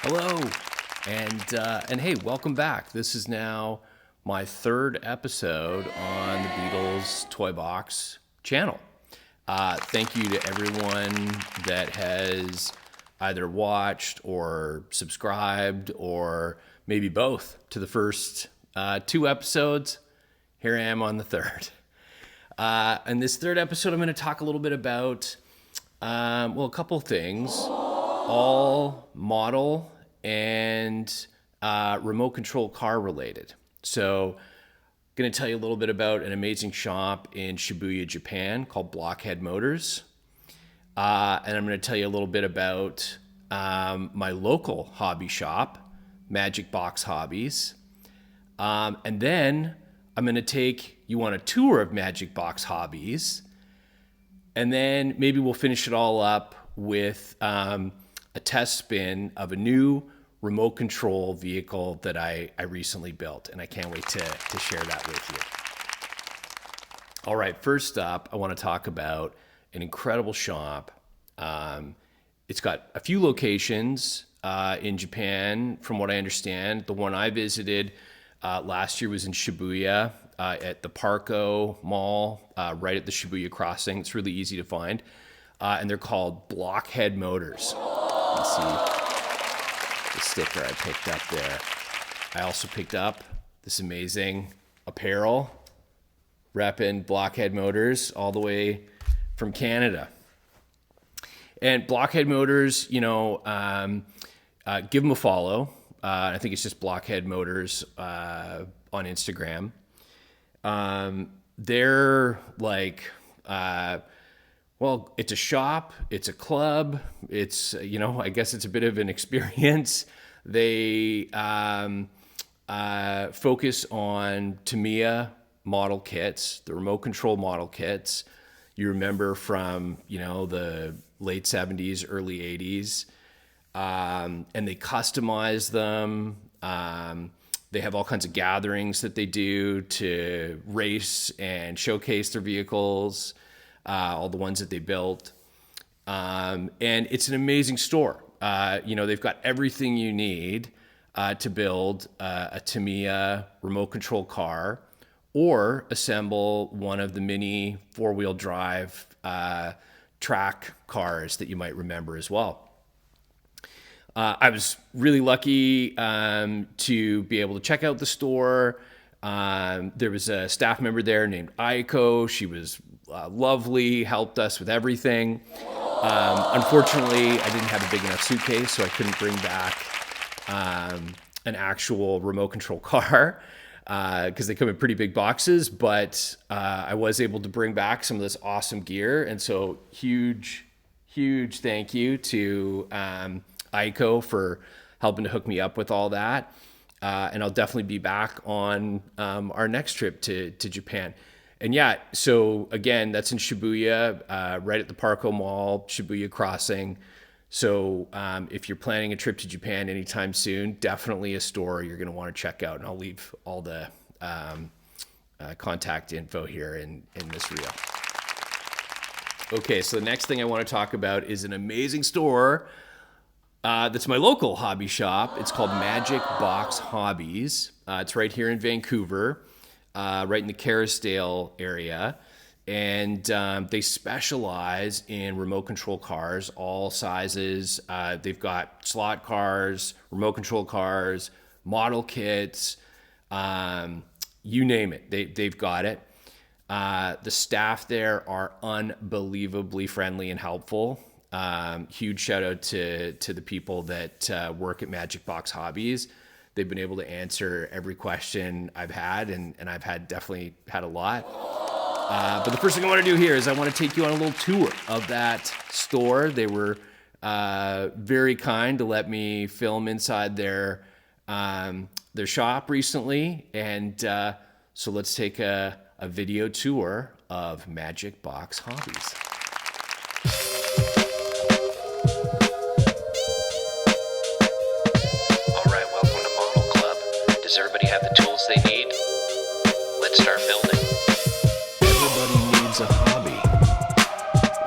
Hello, and hey, welcome back. This is now my third episode on the Beatles Toy Box channel. Thank you to everyone that has either watched or subscribed or maybe both to the first two episodes. Here I am on the third. In this third episode, I'm going to talk a little bit about, a couple of things, all model and remote control car related. So I'm going to tell you a little bit about an amazing shop in Shibuya, Japan called Blockhead Motors. And I'm going to tell you a little bit about my local hobby shop, Magic Box Hobbies. And then I'm going to take you on a tour of Magic Box Hobbies. And then maybe we'll finish it all up with a test spin of a new remote control vehicle that I recently built, and I can't wait to share that with you. All right, first up, I want to talk about an incredible shop. It's got a few locations in Japan, from what I understand. The one I visited last year was in Shibuya at the Parco Mall, right at the Shibuya crossing. It's really easy to find. And they're called Blockhead Motors. You can see the sticker I picked up there. I also picked up this amazing apparel, repping Blockhead Motors all the way from Canada. And Blockhead Motors, give them a follow. I think it's just Blockhead Motors on Instagram. They're like, it's a shop, it's a club, it's, I guess it's a bit of an experience. They focus on Tamiya model kits, the remote control model kits. You remember from, the late 70s, early 80s. And they customize them. They have all kinds of gatherings that they do to race and showcase their vehicles. All the ones that they built. And it's an amazing store. They've got everything you need to build a Tamiya remote control car or assemble one of the mini four-wheel drive track cars that you might remember as well. I was really lucky to be able to check out the store. There was a staff member there named Aiko. She was lovely, helped us with everything. Unfortunately, I didn't have a big enough suitcase, so I couldn't bring back an actual remote control car because they come in pretty big boxes, but I was able to bring back some of this awesome gear. And so huge thank you to Aiko for helping to hook me up with all that. And I'll definitely be back on our next trip to Japan. And yeah, so again, that's in Shibuya, right at the Parco Mall, Shibuya Crossing. So if you're planning a trip to Japan anytime soon, definitely a store you're going to want to check out. And I'll leave all the contact info here in this reel. Okay, so the next thing I want to talk about is an amazing store that's my local hobby shop. It's called Magic Box Hobbies. It's right here in Vancouver, right in the Kerrisdale area. And they specialize in remote control cars, all sizes. They've got slot cars, remote control cars, model kits, you name it. They've got it. The staff there are unbelievably friendly and helpful. Huge shout out to the people that work at Magic Box Hobbies. They've been able to answer every question I've had, and I've definitely had a lot. But the first thing I want to do here is I want to take you on a little tour of that store. They were very kind to let me film inside their shop recently, and so let's take a video tour of Magic Box Hobbies. Does everybody have the tools they need? Let's start building. Everybody needs a hobby.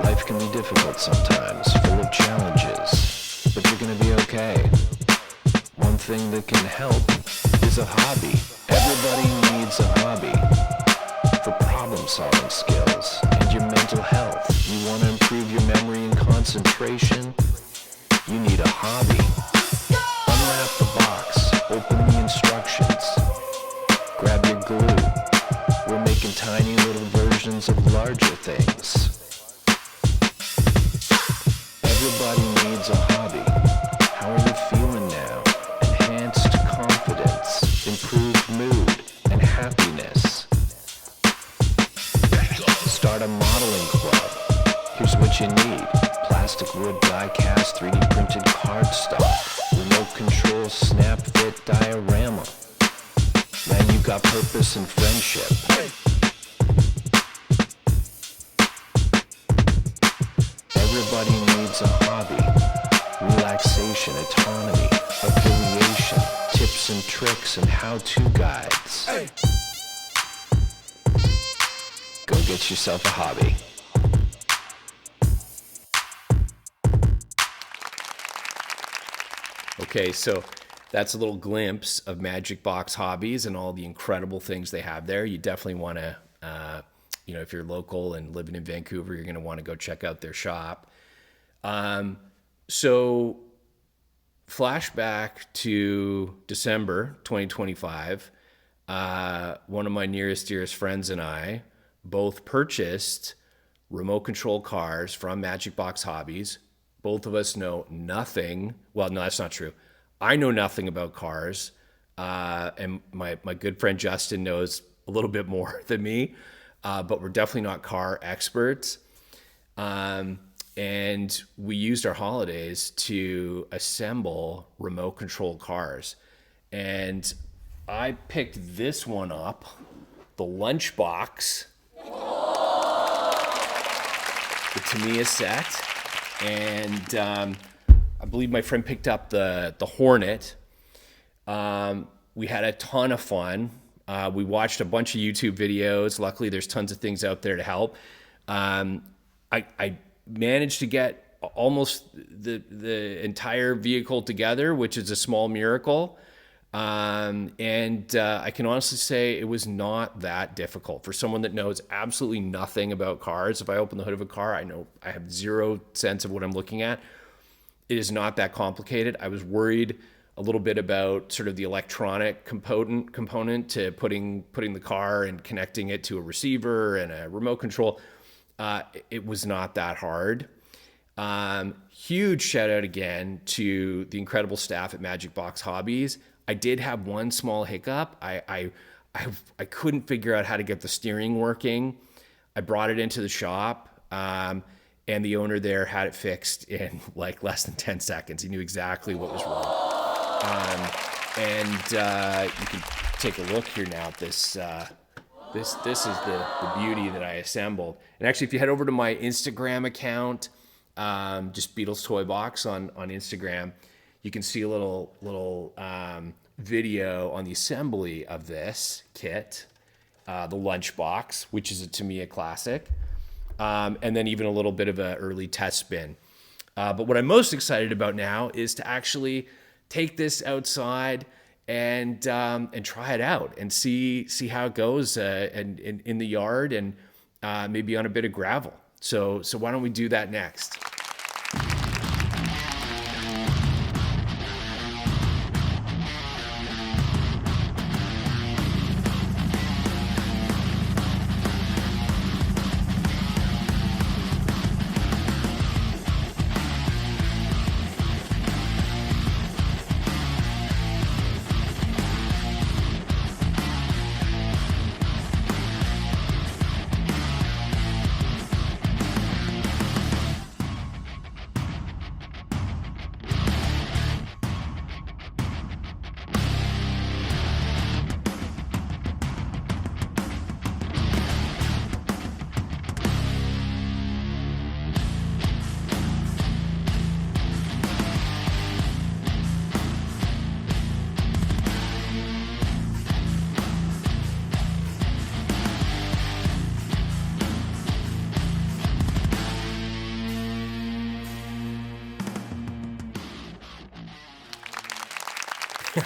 Life can be difficult sometimes, full of challenges, but you're gonna be okay. thing that can help is a hobby. Everybody needs a hobby for problem-solving skills and your mental health. You want to improve your memory and concentration? You need a hobby. Unwrap the box, open the instructions, grab your glue. We're making tiny little versions of larger things. Everybody needs a hobby. How are you feeling now? Enhanced confidence, improved mood, and happiness. Start a modeling club. Here's what you need. Plastic, wood, die-cast, 3D printed cardstock, remote control, snap fit diorama. Now you got purpose and friendship. Everybody needs a hobby. Relaxation, autonomy, affiliation, tips and tricks, and how-to guides. Go get yourself a hobby. Okay, so that's a little glimpse of Magic Box Hobbies and all the incredible things they have there. You definitely want to, if you're local and living in Vancouver, you're going to want to go check out their shop. So flashback to December 2025, one of my nearest, dearest friends and I both purchased remote control cars from Magic Box Hobbies. Both of us know nothing. Well, no, that's not true. I know nothing about cars. And my good friend Justin knows a little bit more than me. But we're definitely not car experts. And we used our holidays to assemble remote control cars. And I picked this one up, the Lunchbox, the Tamiya set. And I believe my friend picked up the Hornet. We had a ton of fun. We watched a bunch of YouTube videos. Luckily, there's tons of things out there to help. I managed to get almost the entire vehicle together, which is a small miracle. And I can honestly say it was not that difficult for someone that knows absolutely nothing about cars. If I open the hood of a car, I know I have zero sense of what I'm looking at. It is not that complicated. I was worried a little bit about sort of the electronic component to putting the car and connecting it to a receiver and a remote control. It was not that hard. Huge shout out again to the incredible staff at Magic Box Hobbies. I did have one small hiccup. I couldn't figure out how to get the steering working. I brought it into the shop, and the owner there had it fixed in like less than 10 seconds. He knew exactly what was wrong. You can take a look here now at this. This is the beauty that I assembled. And actually, if you head over to my Instagram account, just Beatles Toy Box on Instagram, you can see a little video on the assembly of this kit, the Lunchbox, which is to me a classic, and then even a little bit of an early test spin. But what I'm most excited about now is to actually take this outside and try it out and see how it goes and in the yard and maybe on a bit of gravel. So why don't we do that next?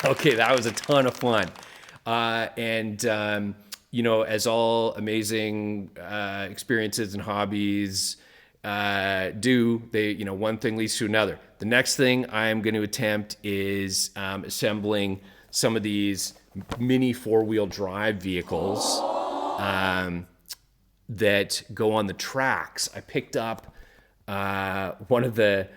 Okay, that was a ton of fun. As all amazing experiences and hobbies do, one thing leads to another. The next thing I'm going to attempt is assembling some of these mini 4-wheel drive vehicles that go on the tracks. I picked up one of the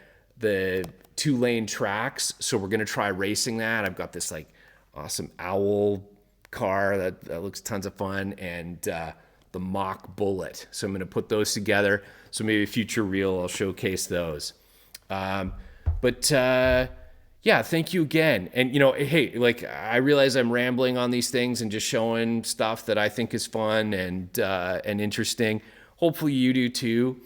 2-lane tracks, so we're gonna try racing that. I've got this like awesome owl car that looks tons of fun, and the mock bullet. So I'm gonna put those together. So maybe a future reel I'll showcase those. Yeah, thank you again. And hey, like I realize I'm rambling on these things and just showing stuff that I think is fun and interesting. Hopefully you do too.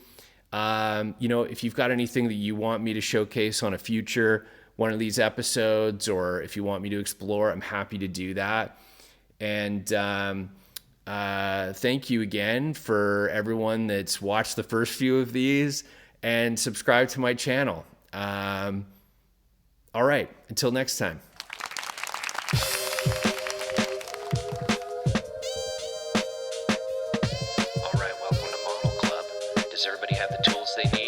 If you've got anything that you want me to showcase on a future one of these episodes, or if you want me to explore, I'm happy to do that. And thank you again for everyone that's watched the first few of these and subscribed to my channel. All right, until next time. Alright, welcome to Model Club. Does everybody have the tools they need?